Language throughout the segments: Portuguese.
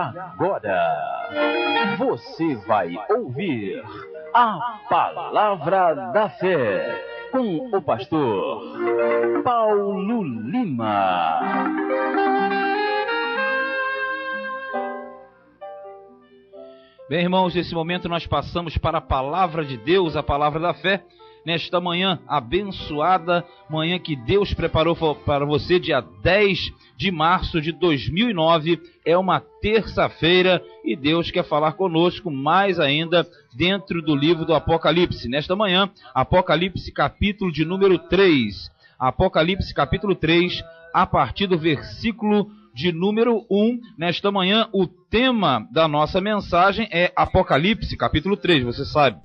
agora você vai ouvir a Palavra da Fé com o pastor Paulo Lima. Bem, irmãos, nesse momento nós passamos para a Palavra de Deus, a Palavra da Fé. Nesta manhã abençoada, manhã que Deus preparou para você, dia 10 de março de 2009, é uma terça-feira e Deus quer falar conosco mais ainda dentro do livro do Apocalipse. Nesta manhã, Apocalipse capítulo de número 3, Apocalipse capítulo 3, a partir do versículo de número 1, nesta manhã o tema da nossa mensagem é Apocalipse capítulo 3, você sabe.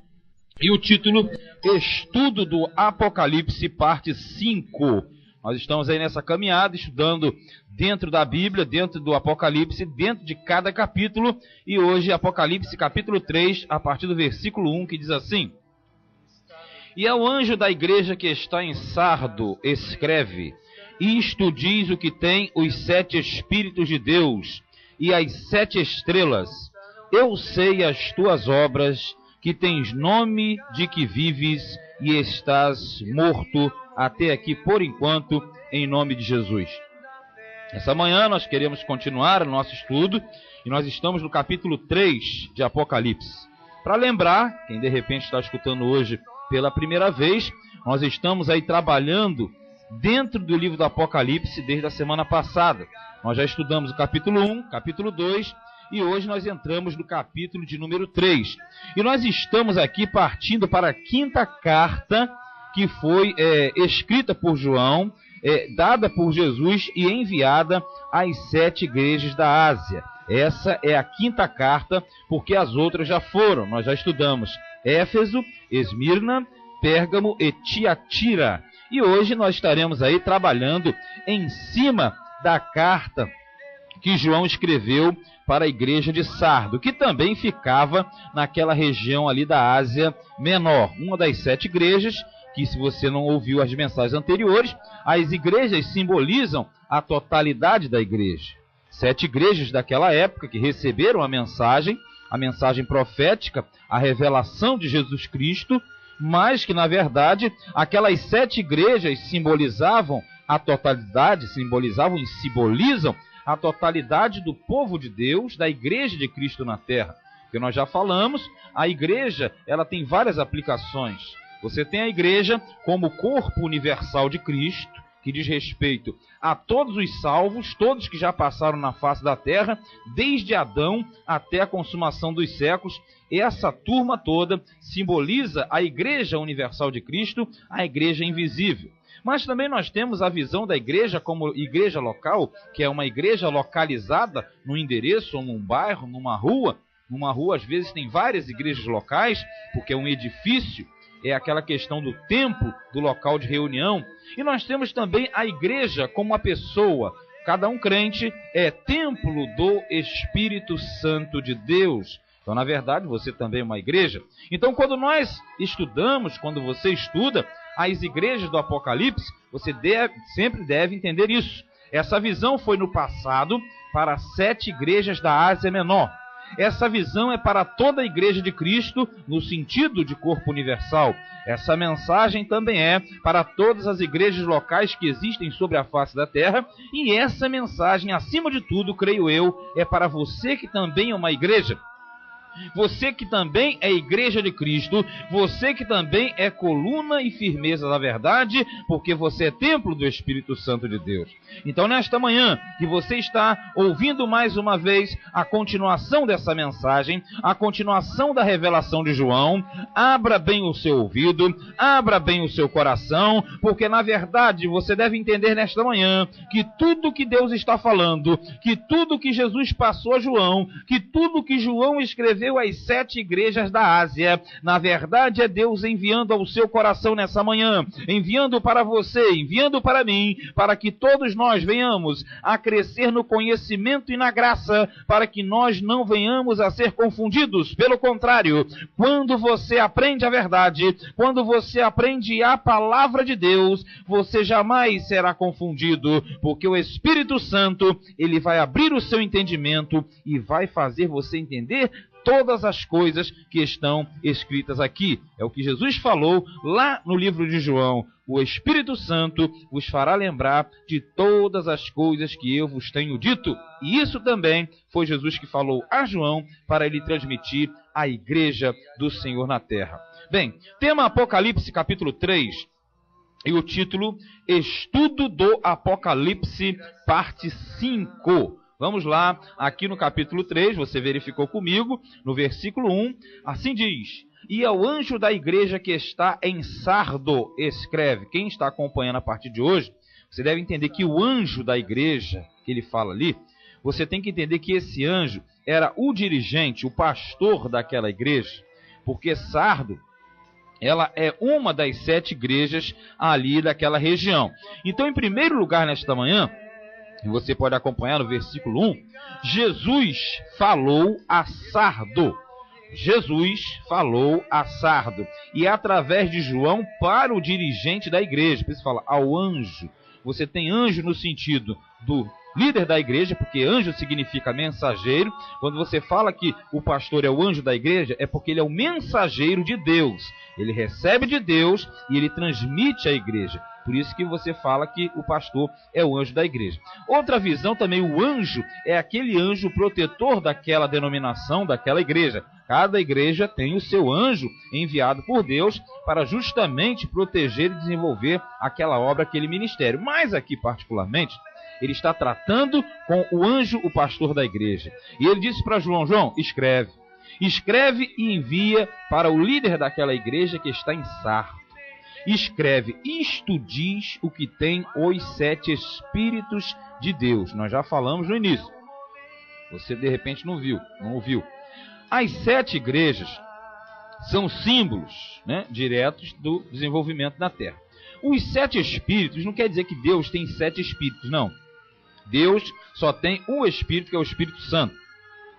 E o título, Estudo do Apocalipse, parte 5. Nós estamos aí nessa caminhada, estudando dentro da Bíblia, dentro do Apocalipse, dentro de cada capítulo. E hoje, Apocalipse, capítulo 3, a partir do versículo 1, que diz assim: E ao anjo da igreja que está em Sardo, escreve: Isto diz o que tem os 7 Espíritos de Deus e as 7 estrelas. Eu sei as tuas obras, que tens nome de que vives e estás morto até aqui por enquanto, em nome de Jesus. Essa manhã nós queremos continuar o nosso estudo e nós estamos no capítulo 3 de Apocalipse. Para lembrar, quem de repente está escutando hoje pela primeira vez, nós estamos aí trabalhando dentro do livro do Apocalipse desde a semana passada. Nós já estudamos o capítulo 1, capítulo 2, e hoje nós entramos no capítulo de número 3. E nós estamos aqui partindo para a quinta carta que foi escrita por João, dada por Jesus e enviada às 7 igrejas da Ásia. Essa é a quinta carta, porque as outras já foram. Nós já estudamos Éfeso, Esmirna, Pérgamo e Tiatira. E hoje nós estaremos aí trabalhando em cima da carta que João escreveu para a igreja de Sardo, que também ficava naquela região ali da Ásia Menor, uma das 7 igrejas, que se você não ouviu as mensagens anteriores, as igrejas simbolizam a totalidade da igreja. 7 igrejas daquela época que receberam a mensagem profética, a revelação de Jesus Cristo, mas que na verdade aquelas 7 igrejas simbolizavam a totalidade, simbolizam a totalidade do povo de Deus, da igreja de Cristo na terra. Porque nós já falamos, a igreja ela tem várias aplicações. Você tem a igreja como corpo universal de Cristo, que diz respeito a todos os salvos, todos que já passaram na face da terra, desde Adão até a consumação dos séculos. Essa turma toda simboliza a igreja universal de Cristo, a igreja invisível. Mas também nós temos a visão da igreja como igreja local, que é uma igreja localizada num endereço, ou num bairro, numa rua. Numa rua, às vezes, tem várias igrejas locais, porque é um edifício, é aquela questão do templo, do local de reunião. E nós temos também a igreja como uma pessoa. Cada um crente é templo do Espírito Santo de Deus. Então, na verdade, você também é uma igreja. Então, quando nós estudamos, quando você estuda as igrejas do Apocalipse, você sempre deve entender isso. Essa visão foi no passado para 7 igrejas da Ásia Menor. Essa visão é para toda a igreja de Cristo no sentido de corpo universal. Essa mensagem também é para todas as igrejas locais que existem sobre a face da terra. E essa mensagem, acima de tudo, creio eu, é para você que também é uma igreja. Você que também é igreja de Cristo, você que também é coluna e firmeza da verdade, porque você é templo do Espírito Santo de Deus. Então, nesta manhã, que você está ouvindo mais uma vez a continuação dessa mensagem, a continuação da revelação de João, abra bem o seu ouvido, abra bem o seu coração, porque na verdade você deve entender nesta manhã que tudo que Deus está falando, que tudo que Jesus passou a João, que tudo que João escreveu escreveu às 7 igrejas da Ásia. Na verdade, é Deus enviando ao seu coração nessa manhã, enviando para você, enviando para mim, para que todos nós venhamos a crescer no conhecimento e na graça, para que nós não venhamos a ser confundidos. Pelo contrário, quando você aprende a verdade, quando você aprende a palavra de Deus, você jamais será confundido, porque o Espírito Santo, ele vai abrir o seu entendimento e vai fazer você entender todas as coisas que estão escritas aqui. É o que Jesus falou lá no livro de João. O Espírito Santo vos fará lembrar de todas as coisas que eu vos tenho dito. E isso também foi Jesus que falou a João para ele transmitir à igreja do Senhor na terra. Bem, tema Apocalipse capítulo 3 e o título Estudo do Apocalipse parte 5. Vamos lá, aqui no capítulo 3, você verificou comigo, no versículo 1, assim diz: e ao anjo da igreja que está em Sardo, escreve. Quem está acompanhando a partir de hoje, você deve entender que o anjo da igreja, que ele fala ali, você tem que entender que esse anjo era o dirigente, o pastor daquela igreja, porque Sardo, ela é uma das 7 igrejas ali daquela região. Então, em primeiro lugar, nesta manhã, e você pode acompanhar no versículo 1, Jesus falou a Sardo. Jesus falou a Sardo. E é através de João para o dirigente da igreja. Por isso fala ao anjo. Você tem anjo no sentido do líder da igreja, porque anjo significa mensageiro. Quando você fala que o pastor é o anjo da igreja, é porque ele é o mensageiro de Deus. Ele recebe de Deus e ele transmite à igreja. Por isso que você fala que o pastor é o anjo da igreja. Outra visão também, o anjo é aquele anjo protetor daquela denominação, daquela igreja. Cada igreja tem o seu anjo enviado por Deus para justamente proteger e desenvolver aquela obra, aquele ministério. Mas aqui particularmente, ele está tratando com o anjo, o pastor da igreja. E ele disse para João: João, escreve. Escreve e envia para o líder daquela igreja que está em Sardo. Escreve: isto diz o que tem os 7 Espíritos de Deus. Nós já falamos no início. Você de repente não ouviu. As 7 igrejas são símbolos, diretos do desenvolvimento da terra. Os 7 Espíritos não quer dizer que Deus tem 7 Espíritos, não. Deus só tem um Espírito, que é o Espírito Santo.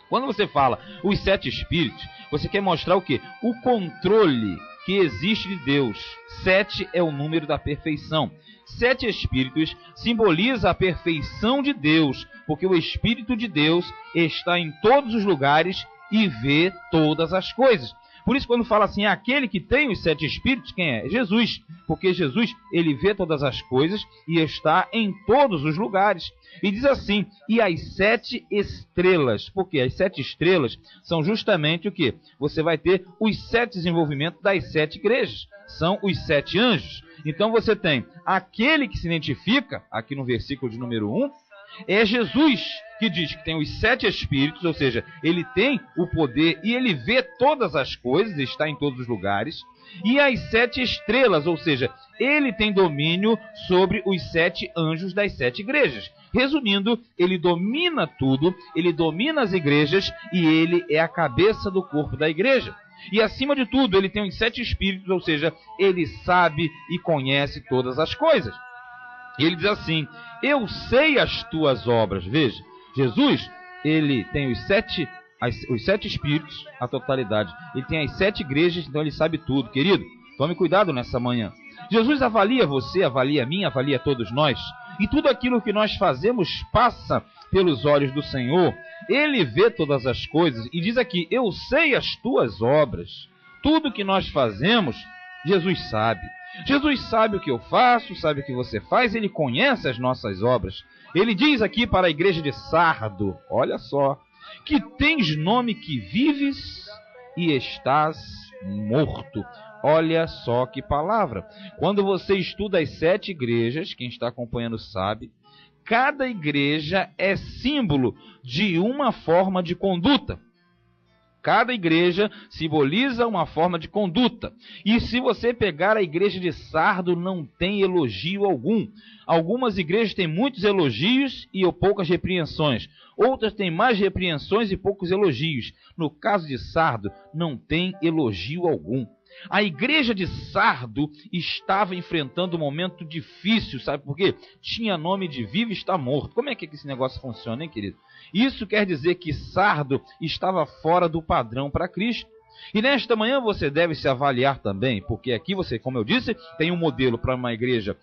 Quando você fala os 7 Espíritos, você quer mostrar o quê? O controle que existe de Deus. 7 é o número da perfeição. 7 Espíritos simboliza a perfeição de Deus, porque o Espírito de Deus está em todos os lugares e vê todas as coisas. Por isso, quando fala assim, aquele que tem os 7 Espíritos, quem é? Jesus. Porque Jesus, ele vê todas as coisas e está em todos os lugares. E diz assim, e as 7 estrelas. Porque as 7 estrelas são justamente o quê? Você vai ter os 7 desenvolvimentos das 7 igrejas. São os 7 anjos. Então você tem aquele que se identifica, aqui no versículo de número 1, é Jesus, que diz que tem os 7 Espíritos, ou seja, ele tem o poder e ele vê todas as coisas, está em todos os lugares. E as 7 estrelas, ou seja, ele tem domínio sobre os 7 anjos das 7 igrejas. Resumindo, ele domina tudo, ele domina as igrejas e ele é a cabeça do corpo da igreja. E acima de tudo, ele tem os 7 Espíritos, ou seja, ele sabe e conhece todas as coisas. E ele diz assim, eu sei as tuas obras. Veja, Jesus, ele tem os 7 Espíritos, a totalidade. Ele tem as 7 igrejas, então ele sabe tudo. Querido, tome cuidado nessa manhã. Jesus avalia você, avalia a mim, avalia todos nós. E tudo aquilo que nós fazemos passa pelos olhos do Senhor. Ele vê todas as coisas e diz aqui, eu sei as tuas obras. Tudo que nós fazemos, Jesus sabe. Jesus sabe o que eu faço, sabe o que você faz, ele conhece as nossas obras. Ele diz aqui para a igreja de Sardo, olha só, que tens nome que vives e estás morto. Olha só que palavra. Quando você estuda as 7 igrejas, quem está acompanhando sabe, cada igreja é símbolo de uma forma de conduta. Cada igreja simboliza uma forma de conduta. E se você pegar a igreja de Sardo, não tem elogio algum. Algumas igrejas têm muitos elogios e poucas repreensões. Outras têm mais repreensões e poucos elogios. No caso de Sardo, não tem elogio algum. A igreja de Sardo estava enfrentando um momento difícil, sabe por quê? Tinha nome de vivo e está morto. Como é que esse negócio funciona, hein, querido? Isso quer dizer que Sardo estava fora do padrão para Cristo. E nesta manhã você deve se avaliar também, porque aqui você, como eu disse, tem um modelo para uma igreja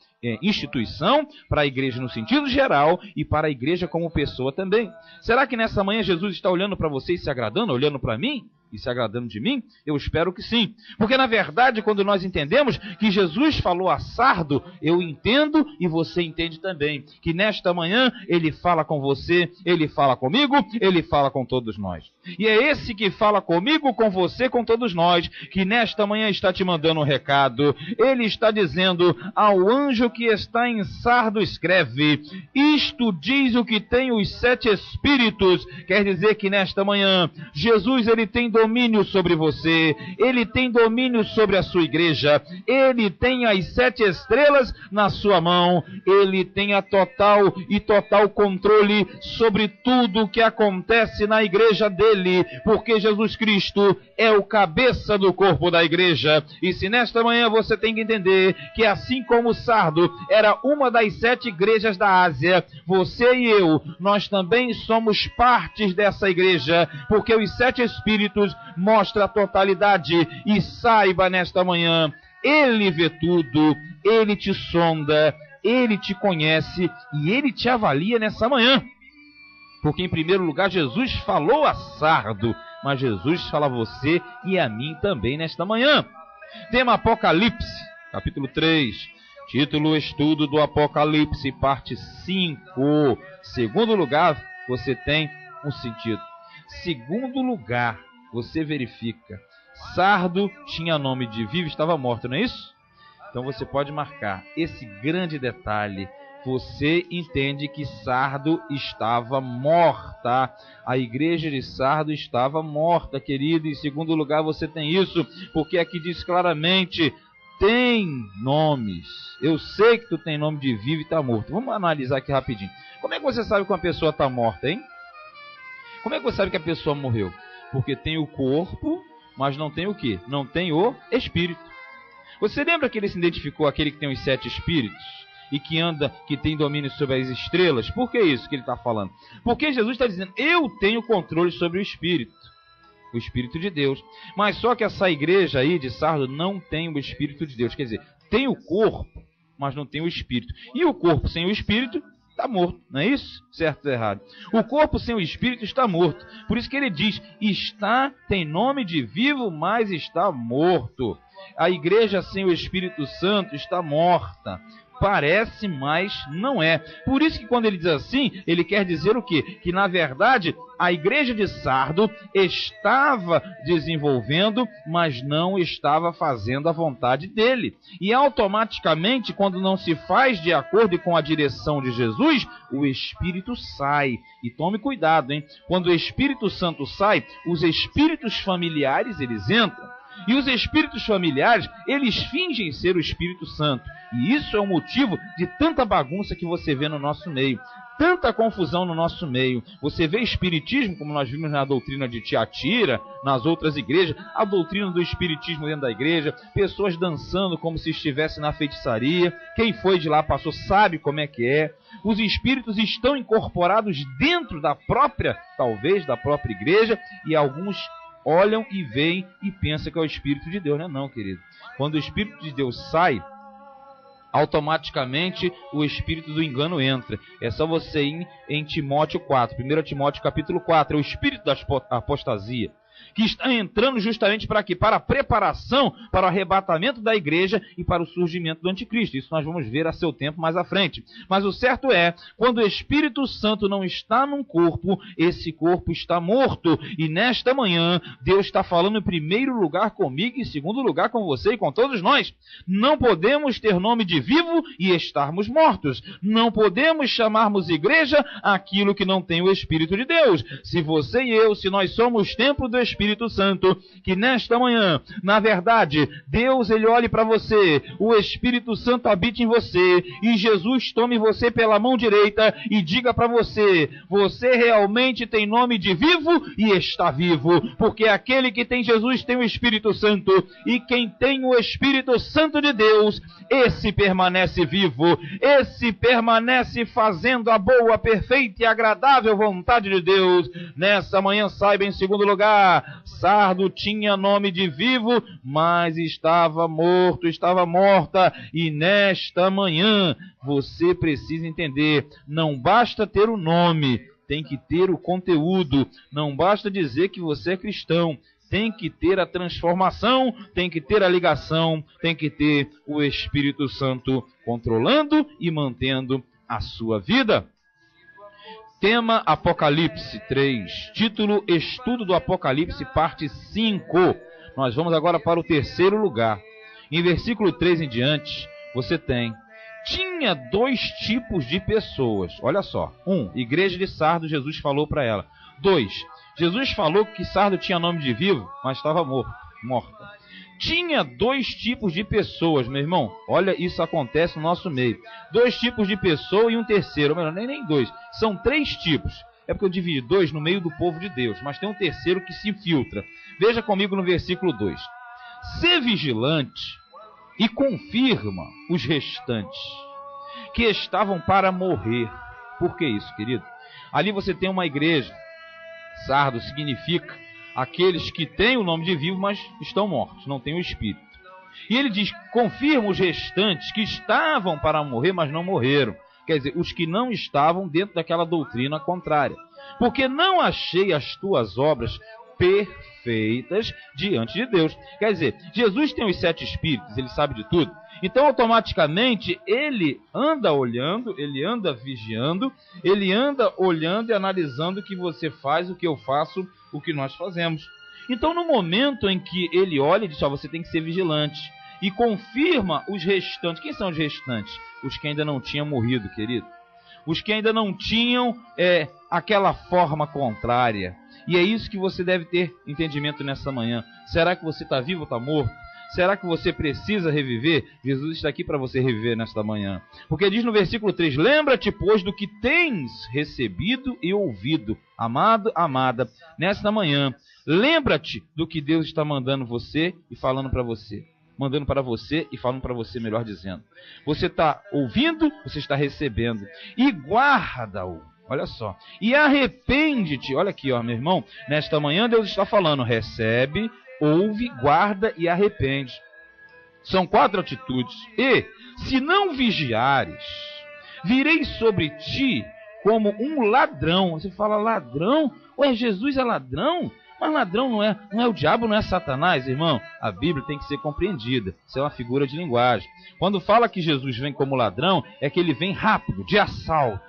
instituição, para a igreja no sentido geral e para a igreja como pessoa também. Será que nessa manhã Jesus está olhando para você e se agradando, olhando para mim e se agradando de mim? Eu espero que sim. Porque na verdade, quando nós entendemos que Jesus falou a Sardo, eu entendo e você entende também. Que nesta manhã ele fala com você, ele fala comigo, ele fala com todos nós. E é esse que fala comigo, com você, com todos nós, que nesta manhã está te mandando um recado. Ele está dizendo ao anjo que está em Sardo, escreve: isto diz o que tem os 7 espíritos. Quer dizer que nesta manhã Jesus ele tem domínio sobre você, ele tem domínio sobre a sua igreja, ele tem as 7 estrelas na sua mão, ele tem a total controle sobre tudo o que acontece na igreja dele, porque Jesus Cristo é o cabeça do corpo da igreja. E se nesta manhã você tem que entender que assim como Sardo era uma das 7 igrejas da Ásia, você e eu, nós também somos partes dessa igreja, porque os 7 espíritos mostram a totalidade. E saiba nesta manhã, ele vê tudo, ele te sonda, ele te conhece e ele te avalia nessa manhã. Porque em primeiro lugar Jesus falou a Sardo, mas Jesus fala a você e a mim também nesta manhã. Tema Apocalipse, capítulo 3. Título: Estudo do Apocalipse, parte 5. Segundo lugar, você tem um sentido. Segundo lugar, você verifica. Sardo tinha nome de vivo e estava morto, não é isso? Então você pode marcar esse grande detalhe. Você entende que Sardo estava morta. A igreja de Sardo estava morta, querido. Em segundo lugar, você tem isso, porque aqui diz claramente: tem nomes. Eu sei que tu tem nome de vivo e está morto. Vamos analisar aqui rapidinho. Como é que você sabe que uma pessoa está morta, hein? Como é que você sabe que a pessoa morreu? Porque tem o corpo, mas não tem o quê? Não tem o espírito. Você lembra que ele se identificou aquele que tem os 7 espíritos? E que anda, que tem domínio sobre as estrelas? Por que isso que ele está falando? Porque Jesus está dizendo: eu tenho controle sobre o Espírito de Deus. Mas só que essa igreja aí de Sardo não tem o Espírito de Deus. Quer dizer, tem o corpo, mas não tem o Espírito. E o corpo sem o Espírito está morto, não é isso? Certo ou errado? O corpo sem o Espírito está morto. Por isso que ele diz: tem nome de vivo, mas está morto. A igreja sem o Espírito Santo está morta. Parece, mas não é. Por isso que quando ele diz assim, ele quer dizer o quê? Que na verdade a igreja de Sardo estava desenvolvendo, mas não estava fazendo a vontade dele. E automaticamente, quando não se faz de acordo com a direção de Jesus, o Espírito sai. E tome cuidado, hein? Quando o Espírito Santo sai, os espíritos familiares eles entram. E os espíritos familiares, eles fingem ser o Espírito Santo. E isso é o motivo de tanta bagunça que você vê no nosso meio. Tanta confusão no nosso meio. Você vê espiritismo, como nós vimos na doutrina de Tiatira, nas outras igrejas, a doutrina do espiritismo dentro da igreja, pessoas dançando como se estivesse na feitiçaria. Quem foi de lá passou, sabe como é que é. Os espíritos estão incorporados dentro da própria, talvez, da própria igreja, e alguns olham e veem e pensam que é o Espírito de Deus. Não é não, querido. Quando o Espírito de Deus sai, automaticamente o espírito do engano entra. É só você ir em Timóteo 4, 1 Timóteo capítulo 4, é o espírito da apostasia, que está entrando justamente para quê? Para a preparação, para o arrebatamento da igreja e para o surgimento do anticristo. Isso nós vamos ver a seu tempo mais à frente. Mas o certo é, quando o Espírito Santo não está num corpo, esse corpo está morto. E nesta manhã, Deus está falando em primeiro lugar comigo e em segundo lugar com você e com todos nós. Não podemos ter nome de vivo e estarmos mortos. Não podemos chamarmos igreja aquilo que não tem o Espírito de Deus. Se você e eu, se nós somos templo do Espírito Santo, que nesta manhã, na verdade, Deus ele olhe para você, o Espírito Santo habite em você, e Jesus tome você pela mão direita e diga para você, você realmente tem nome de vivo e está vivo, porque aquele que tem Jesus tem o Espírito Santo, e quem tem o Espírito Santo de Deus, esse permanece vivo, esse permanece fazendo a boa, perfeita e agradável vontade de Deus. Nessa manhã, saiba em segundo lugar, Sardo tinha nome de vivo, mas estava morto, estava morta, e nesta manhã você precisa entender, não basta ter o nome, tem que ter o conteúdo, não basta dizer que você é cristão, tem que ter a transformação, tem que ter a ligação, tem que ter o Espírito Santo controlando e mantendo a sua vida. Tema Apocalipse 3, título Estudo do Apocalipse, parte 5. Nós vamos agora para o terceiro lugar. Em versículo 3 em diante, você tem: tinha dois tipos de pessoas. Olha só. 1, igreja de Sardo, Jesus falou para ela. 2, Jesus falou que Sardo tinha nome de vivo, mas estava morta. Tinha dois tipos de pessoas, meu irmão. Olha, isso acontece no nosso meio. Dois tipos de pessoa e um terceiro. Ou melhor, nem dois. São 3 tipos. É porque eu dividi 2 no meio do povo de Deus, mas tem um terceiro que se infiltra. Veja comigo no versículo 2. Sê vigilante e confirma os restantes que estavam para morrer. Por que isso, querido? Ali você tem uma igreja. Sardo significa aqueles que têm o nome de vivo, mas estão mortos, não têm o Espírito. E ele diz, confirma os restantes que estavam para morrer, mas não morreram. Quer dizer, os que não estavam dentro daquela doutrina contrária. Porque não achei as tuas obras perfeitas diante de Deus. Quer dizer, Jesus tem os 7 Espíritos, ele sabe de tudo. Então, automaticamente, ele anda olhando, ele anda vigiando, ele anda olhando e analisando o que você faz, o que eu faço, o que nós fazemos. Então, no momento em que ele olha, ele diz, você tem que ser vigilante. E confirma os restantes. Quem são os restantes? Os que ainda não tinham morrido, querido. Os que ainda não tinham aquela forma contrária. E é isso que você deve ter entendimento nessa manhã. Será que você está vivo ou está morto? Será que você precisa reviver? Jesus está aqui para você reviver nesta manhã. Porque diz no versículo 3, lembra-te, pois, do que tens recebido e ouvido. Amado, amada, nesta manhã, lembra-te do que Deus está mandando você e falando para você. Mandando para você e falando para você, melhor dizendo. Você está ouvindo, você está recebendo. E guarda-o. Olha só. E arrepende-te. Olha aqui, ó, meu irmão. Nesta manhã Deus está falando, recebe, ouve, guarda e arrepende. São 4 atitudes. E, se não vigiares, virei sobre ti como um ladrão. Você fala, ladrão? Ué, Jesus é ladrão? Mas ladrão não é o diabo, não é Satanás, irmão. A Bíblia tem que ser compreendida. Isso é uma figura de linguagem. Quando fala que Jesus vem como ladrão, é que ele vem rápido, de assalto.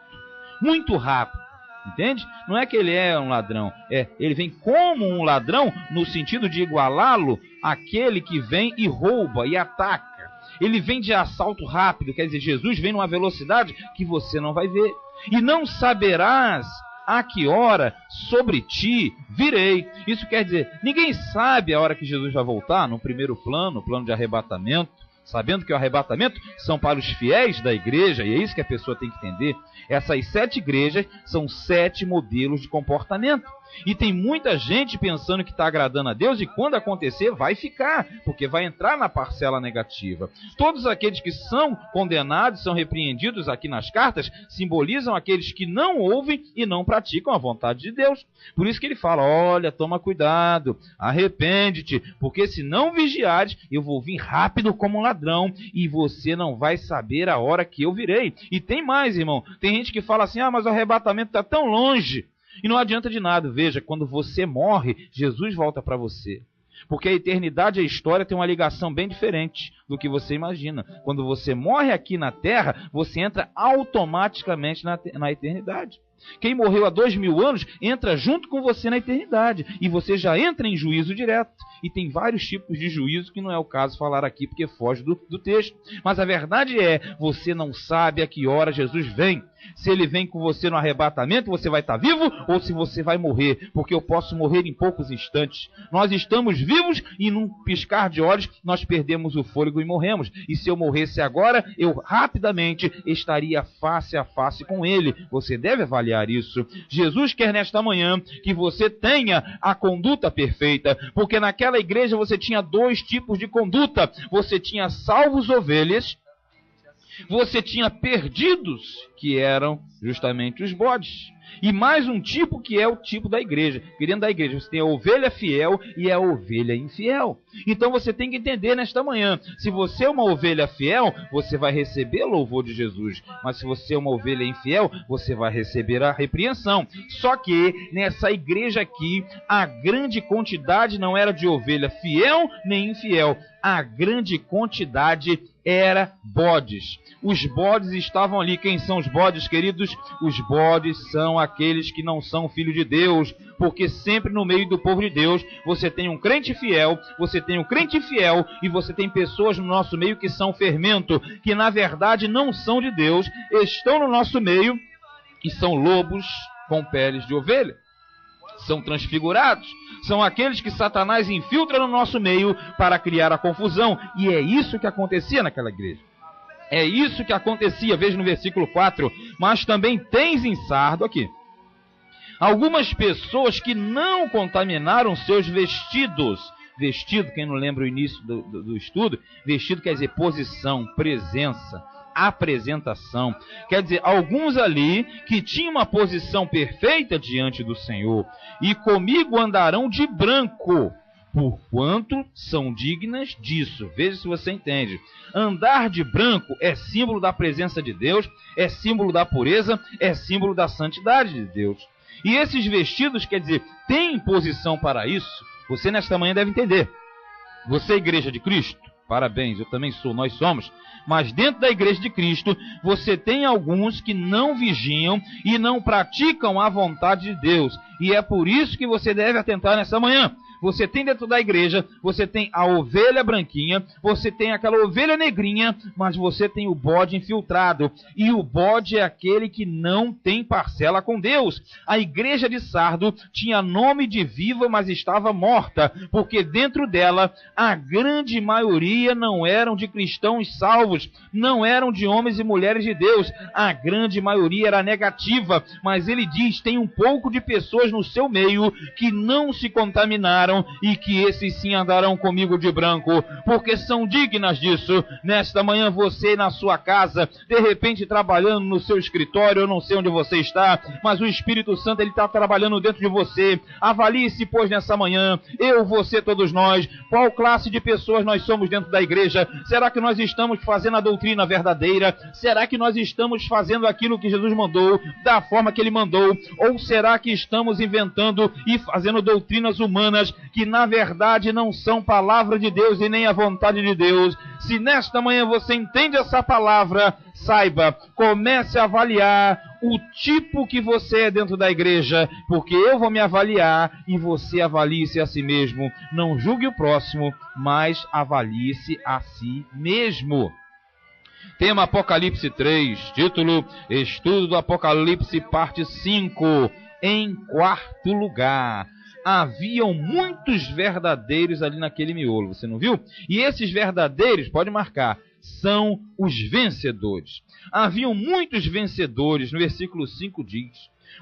Muito rápido. Entende? Não é que ele é um ladrão. Ele vem como um ladrão no sentido de igualá-lo àquele que vem e rouba e ataca. Ele vem de assalto rápido. Quer dizer, Jesus vem numa velocidade que você não vai ver. E não saberás a que hora sobre ti virei. Isso quer dizer, ninguém sabe a hora que Jesus vai voltar, no primeiro plano, o plano de arrebatamento, sabendo que o arrebatamento são para os fiéis da igreja, e é isso que a pessoa tem que entender. Essas 7 igrejas são 7 modelos de comportamento. E tem muita gente pensando que está agradando a Deus, e quando acontecer vai ficar, porque vai entrar na parcela negativa. Todos aqueles que são condenados, são repreendidos aqui nas cartas, simbolizam aqueles que não ouvem e não praticam a vontade de Deus. Por isso que ele fala, olha, toma cuidado, arrepende-te, porque se não vigiares, eu vou vir rápido como um ladrão, e você não vai saber a hora que eu virei. E tem mais, irmão, tem gente que fala assim, mas o arrebatamento está tão longe. E não adianta de nada. Veja, quando você morre, Jesus volta para você. Porque a eternidade e a história têm uma ligação bem diferente do que você imagina. Quando você morre aqui na terra, você entra automaticamente na eternidade. Quem morreu há 2000 anos entra junto com você na eternidade. E você já entra em juízo direto. E tem vários tipos de juízo que não é o caso falar aqui porque foge do texto. Mas a verdade é, você não sabe a que hora Jesus vem. Se ele vem com você no arrebatamento, você vai estar vivo ou se você vai morrer. Porque eu posso morrer em poucos instantes. Nós estamos vivos e num piscar de olhos nós perdemos o fôlego e morremos. E se eu morresse agora, eu rapidamente estaria face a face com ele. Você deve avaliar isso. Jesus quer nesta manhã que você tenha a conduta perfeita. Porque naquela igreja você tinha 2 tipos de conduta. Você tinha salvos ovelhas. Você tinha perdidos, que eram justamente os bodes. E mais um tipo que é o tipo da igreja. Dentro da igreja você tem a ovelha fiel e a ovelha infiel. Então você tem que entender nesta manhã. Se você é uma ovelha fiel, você vai receber louvor de Jesus. Mas se você é uma ovelha infiel, você vai receber a repreensão. Só que nessa igreja aqui, a grande quantidade não era de ovelha fiel nem infiel. A grande quantidade era bodes. Os bodes estavam ali. Quem são os bodes, queridos? Os bodes são aqueles que não são filhos de Deus, porque sempre no meio do povo de Deus você tem um crente fiel, você tem um crente infiel e você tem pessoas no nosso meio que são fermento, que na verdade não são de Deus, estão no nosso meio e são lobos com peles de ovelha. São transfigurados, são aqueles que Satanás infiltra no nosso meio para criar a confusão. E é isso que acontecia naquela igreja. É isso que acontecia, veja no versículo 4. Mas também tens em Sardo aqui algumas pessoas que não contaminaram seus vestidos. Vestido, quem não lembra o início do estudo, vestido quer dizer posição, presença, apresentação. Quer dizer, alguns ali que tinham uma posição perfeita diante do Senhor. E comigo andarão de branco, porquanto são dignas disso. Veja se você entende. Andar de branco é símbolo da presença de Deus, é símbolo da pureza, é símbolo da santidade de Deus. E esses vestidos, quer dizer, tem posição para isso. Você nesta manhã deve entender. Você é igreja de Cristo? Parabéns, eu também sou, nós somos. Mas dentro da igreja de Cristo, você tem alguns que não vigiam e não praticam a vontade de Deus. E é por isso que você deve atentar nessa manhã. Você tem dentro da igreja, você tem a ovelha branquinha, você tem aquela ovelha negrinha, mas você tem o bode infiltrado. E o bode é aquele que não tem parcela com Deus. A igreja de Sardo tinha nome de viva, mas estava morta, porque dentro dela a grande maioria não eram de cristãos salvos, não eram de homens e mulheres de Deus. A grande maioria era negativa, mas ele diz, tem um pouco de pessoas no seu meio que não se contaminaram, e que esses sim andarão comigo de branco, porque são dignas disso. Nesta manhã você na sua casa, de repente trabalhando no seu escritório, eu não sei onde você está, mas o Espírito Santo ele está trabalhando dentro de você. Avalie-se, pois, nessa manhã, eu, você, todos nós, qual classe de pessoas nós somos dentro da igreja. Será que nós estamos fazendo a doutrina verdadeira? Será que nós estamos fazendo aquilo que Jesus mandou, da forma que ele mandou? Ou será que estamos inventando e fazendo doutrinas humanas que na verdade não são palavra de Deus e nem a vontade de Deus? Se nesta manhã você entende essa palavra, saiba, comece a avaliar o tipo que você é dentro da igreja, porque eu vou me avaliar e você avalie-se a si mesmo. Não julgue o próximo, mas avalie-se a si mesmo. Tema Apocalipse 3, título Estudo do Apocalipse, parte 5. Em quarto lugar, haviam muitos verdadeiros ali naquele miolo, você não viu? E esses verdadeiros, pode marcar, são os vencedores. Haviam muitos vencedores, no versículo 5 diz,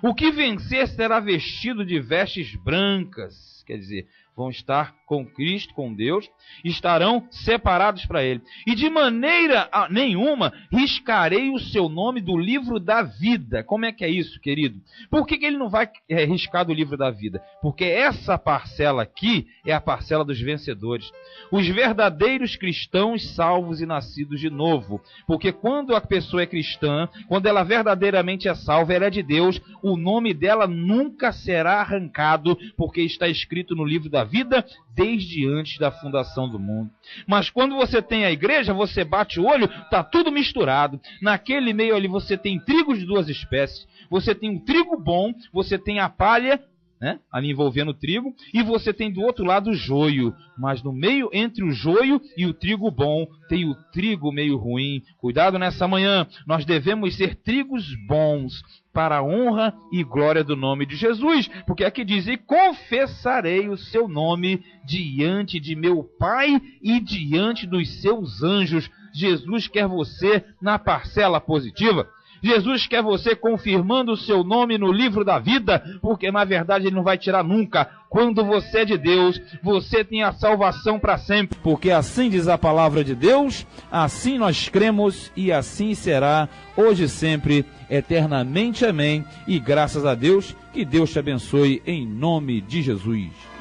o que vencer será vestido de vestes brancas, quer dizer, vão estar com Cristo, com Deus, estarão separados para Ele. E de maneira nenhuma riscarei o seu nome do livro da vida. Como é que é isso, querido? Por que ele não vai riscar do livro da vida? Porque essa parcela aqui é a parcela dos vencedores. Os verdadeiros cristãos salvos e nascidos de novo. Porque quando a pessoa é cristã, quando ela verdadeiramente é salva, ela é de Deus, o nome dela nunca será arrancado, porque está escrito no livro da vida desde antes da fundação do mundo. Mas quando você tem a igreja, você bate o olho, está tudo misturado. Naquele meio ali você tem trigo de duas espécies. Você tem o trigo bom, você tem a palha, né, ali envolvendo o trigo, e você tem do outro lado o joio. Mas no meio, entre o joio e o trigo bom, tem o trigo meio ruim. Cuidado nessa manhã, nós devemos ser trigos bons, para a honra e glória do nome de Jesus, porque aqui diz: e confessarei o seu nome diante de meu Pai e diante dos seus anjos. Jesus quer você na parcela positiva. Jesus quer você confirmando o seu nome no livro da vida, porque na verdade ele não vai tirar nunca. Quando você é de Deus, você tem a salvação para sempre. Porque assim diz a palavra de Deus, assim nós cremos e assim será, hoje e sempre, eternamente. Amém. E graças a Deus, que Deus te abençoe em nome de Jesus.